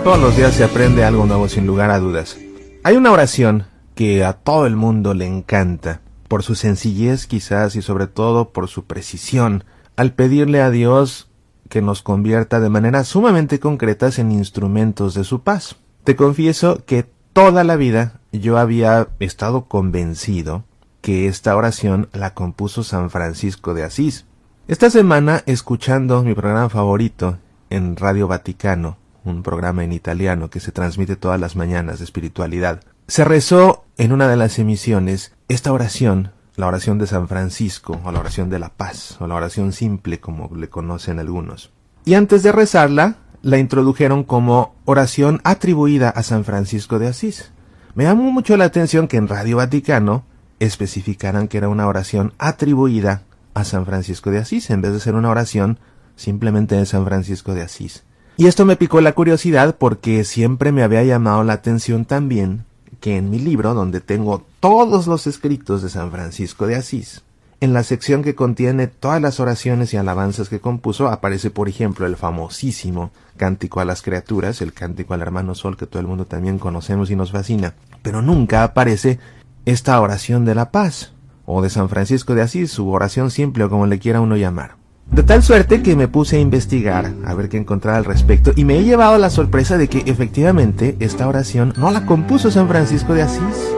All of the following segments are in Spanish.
Todos los días se aprende algo nuevo sin lugar a dudas. Hay una oración que a todo el mundo le encanta, por su sencillez quizás y sobre todo por su precisión, al pedirle a Dios que nos convierta de manera sumamente concretas en instrumentos de su paz. Te confieso que toda la vida yo había estado convencido que esta oración la compuso San Francisco de Asís. Esta semana, escuchando mi programa favorito en Radio Vaticano, un programa en italiano que se transmite todas las mañanas de espiritualidad, se rezó en una de las emisiones esta oración, la oración de San Francisco, o la oración de la paz, o la oración simple como le conocen algunos. Y antes de rezarla, la introdujeron como oración atribuida a San Francisco de Asís. Me llamó mucho la atención que en Radio Vaticano especificaran que era una oración atribuida a San Francisco de Asís, en vez de ser una oración simplemente de San Francisco de Asís. Y esto me picó la curiosidad porque siempre me había llamado la atención también que en mi libro, donde tengo todos los escritos de San Francisco de Asís, en la sección que contiene todas las oraciones y alabanzas que compuso, aparece por ejemplo el famosísimo Cántico a las Criaturas, el Cántico al Hermano Sol, que todo el mundo también conocemos y nos fascina, pero nunca aparece esta oración de la paz, o de San Francisco de Asís, su oración simple o como le quiera uno llamar. De tal suerte que me puse a investigar, a ver qué encontrar al respecto, y me he llevado la sorpresa de que efectivamente esta oración no la compuso San Francisco de Asís.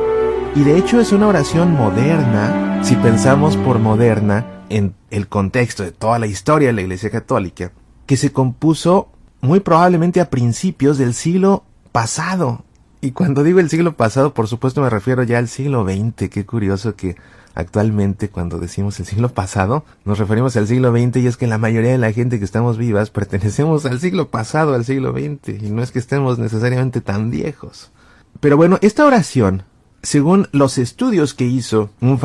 Y de hecho es una oración moderna, si pensamos por moderna en el contexto de toda la historia de la Iglesia Católica, que se compuso muy probablemente a principios del siglo pasado. Y cuando digo el siglo pasado, por supuesto me refiero ya al siglo XX. Qué curioso que actualmente cuando decimos el siglo pasado, nos referimos al siglo XX, y es que la mayoría de la gente que estamos vivas pertenecemos al siglo pasado, al siglo XX, y no es que estemos necesariamente tan viejos. Pero bueno, esta oración, según los estudios que hizo un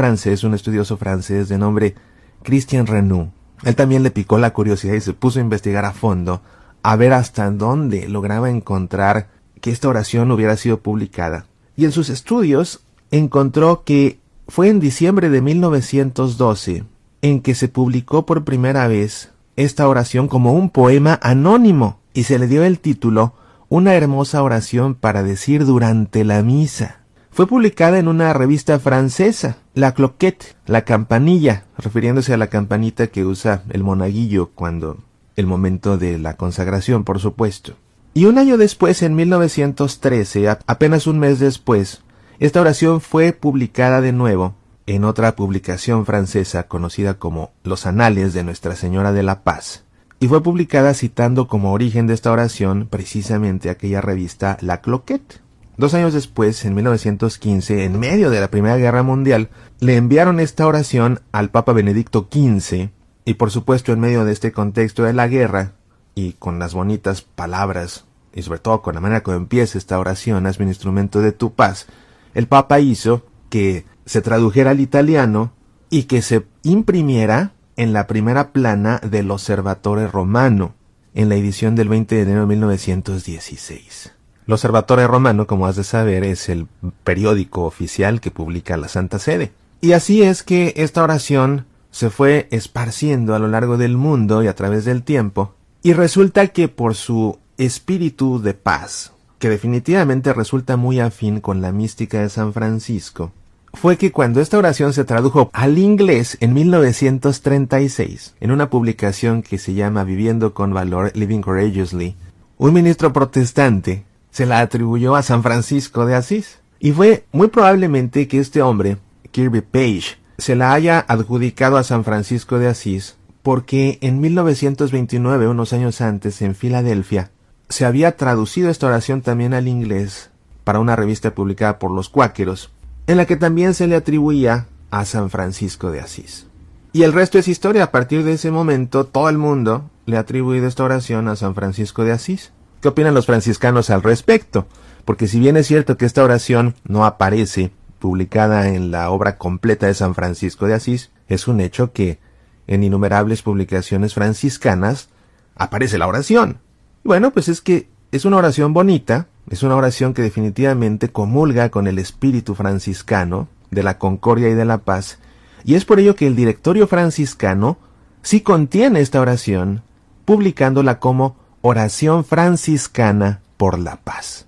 estudioso francés de nombre Christian Renou, él también le picó la curiosidad y se puso a investigar a fondo, a ver hasta dónde lograba encontrar que esta oración hubiera sido publicada. Y en sus estudios encontró que fue en diciembre de 1912 en que se publicó por primera vez esta oración como un poema anónimo y se le dio el título Una hermosa oración para decir durante la misa. Fue publicada en una revista francesa, La Cloquette, la campanilla, refiriéndose a la campanita que usa el monaguillo cuando el momento de la consagración, por supuesto. Y un año después, en 1913, apenas un mes después, esta oración fue publicada de nuevo en otra publicación francesa conocida como Los Anales de Nuestra Señora de la Paz, y fue publicada citando como origen de esta oración precisamente aquella revista La Cloquette. 2 años después, en 1915, en medio de la Primera Guerra Mundial, le enviaron esta oración al Papa Benedicto XV, y por supuesto en medio de este contexto de la guerra, y con las bonitas palabras, y sobre todo con la manera como empieza esta oración, hazme un instrumento de tu paz, el Papa hizo que se tradujera al italiano y que se imprimiera en la primera plana del Osservatore Romano, en la edición del 20 de enero de 1916. El Osservatore Romano, como has de saber, es el periódico oficial que publica la Santa Sede. Y así es que esta oración se fue esparciendo a lo largo del mundo y a través del tiempo, y resulta que por su espíritu de paz, que definitivamente resulta muy afín con la mística de San Francisco, fue que cuando esta oración se tradujo al inglés en 1936, en una publicación que se llama Viviendo con Valor, Living Courageously, un ministro protestante se la atribuyó a San Francisco de Asís. Y fue muy probablemente que este hombre, Kirby Page, se la haya adjudicado a San Francisco de Asís porque en 1929, unos años antes, en Filadelfia, se había traducido esta oración también al inglés para una revista publicada por los cuáqueros, en la que también se le atribuía a San Francisco de Asís. Y el resto es historia. A partir de ese momento, todo el mundo le ha atribuido esta oración a San Francisco de Asís. ¿Qué opinan los franciscanos al respecto? Porque si bien es cierto que esta oración no aparece publicada en la obra completa de San Francisco de Asís, es un hecho que en innumerables publicaciones franciscanas aparece la oración. Bueno, pues es que es una oración bonita, es una oración que definitivamente comulga con el espíritu franciscano de la concordia y de la paz, y es por ello que el Directorio Franciscano sí contiene esta oración, publicándola como Oración Franciscana por la paz.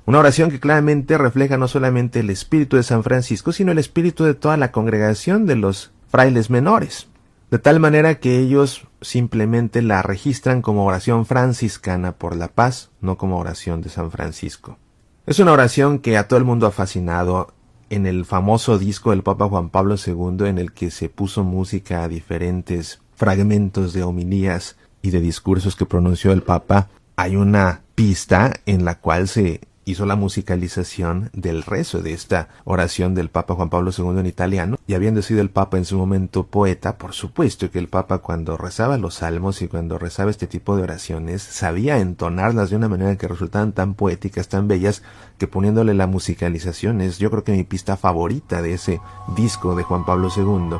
Una oración que claramente refleja no solamente el espíritu de San Francisco, sino el espíritu de toda la congregación de los frailes menores. De tal manera que ellos simplemente la registran como oración franciscana por la paz, no como oración de San Francisco. Es una oración que a todo el mundo ha fascinado. En el famoso disco del Papa Juan Pablo II, en el que se puso música a diferentes fragmentos de homilías y de discursos que pronunció el Papa, hay una pista en la cual se hizo la musicalización del rezo de esta oración del Papa Juan Pablo II en italiano, y habiendo sido el Papa en su momento poeta, por supuesto que el Papa, cuando rezaba los salmos y cuando rezaba este tipo de oraciones, sabía entonarlas de una manera que resultaban tan poéticas, tan bellas, que poniéndole la musicalización es, yo creo que mi pista favorita de ese disco de Juan Pablo II.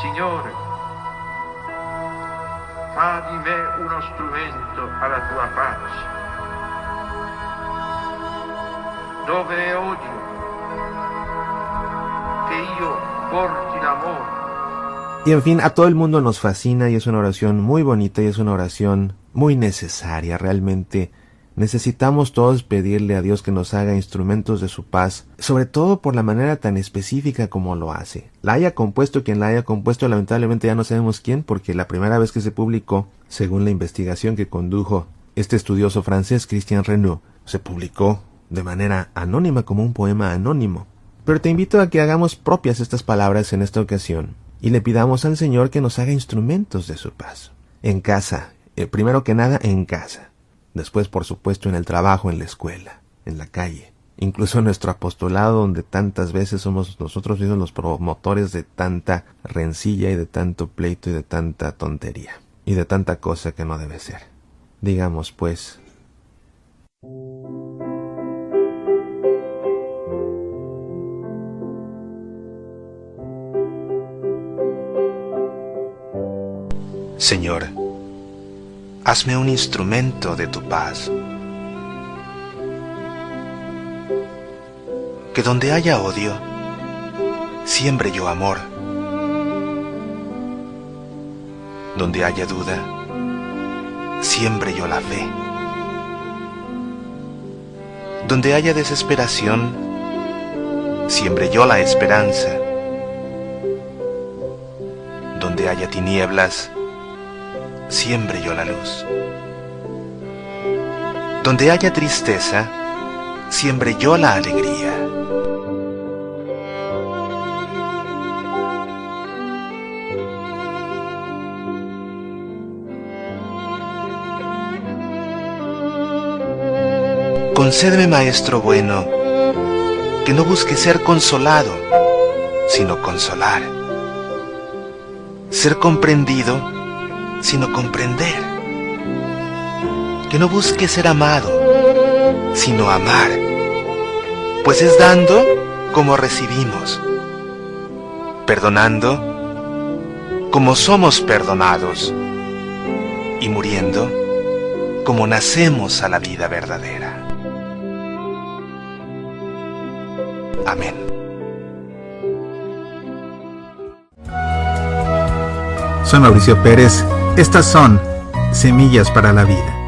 Signore, fa di me uno strumento alla tua pace. Dove è odio, che io porti l'amore. Y en fin, a todo el mundo nos fascina y es una oración muy bonita y es una oración muy necesaria. Realmente necesitamos todos pedirle a Dios que nos haga instrumentos de su paz, sobre todo por la manera tan específica como lo hace. La haya compuesto quien la haya compuesto, lamentablemente ya no sabemos quién, porque la primera vez que se publicó, según la investigación que condujo este estudioso francés Christian Renaud, se publicó de manera anónima, como un poema anónimo. Pero te invito a que hagamos propias estas palabras en esta ocasión y le pidamos al Señor que nos haga instrumentos de su paz. En casa, primero que nada en casa. Después, por supuesto, en el trabajo, en la escuela, en la calle. Incluso en nuestro apostolado, donde tantas veces somos nosotros mismos los promotores de tanta rencilla y de tanto pleito y de tanta tontería. Y de tanta cosa que no debe ser. Digamos, pues, Señor, hazme un instrumento de tu paz. Que donde haya odio, siembre yo amor. Donde haya duda, siembre yo la fe. Donde haya desesperación, siembre yo la esperanza. Donde haya tinieblas, siembre yo la luz. Donde haya tristeza, siembre yo la alegría. Concédeme, Maestro bueno, que no busque ser consolado, sino consolar. Ser comprendido, sino comprender. Que no busque ser amado, sino amar. Pues es dando como recibimos, perdonando como somos perdonados, y muriendo como nacemos a la vida verdadera. Amén. Soy Mauricio Pérez. Estas son Semillas para la Vida.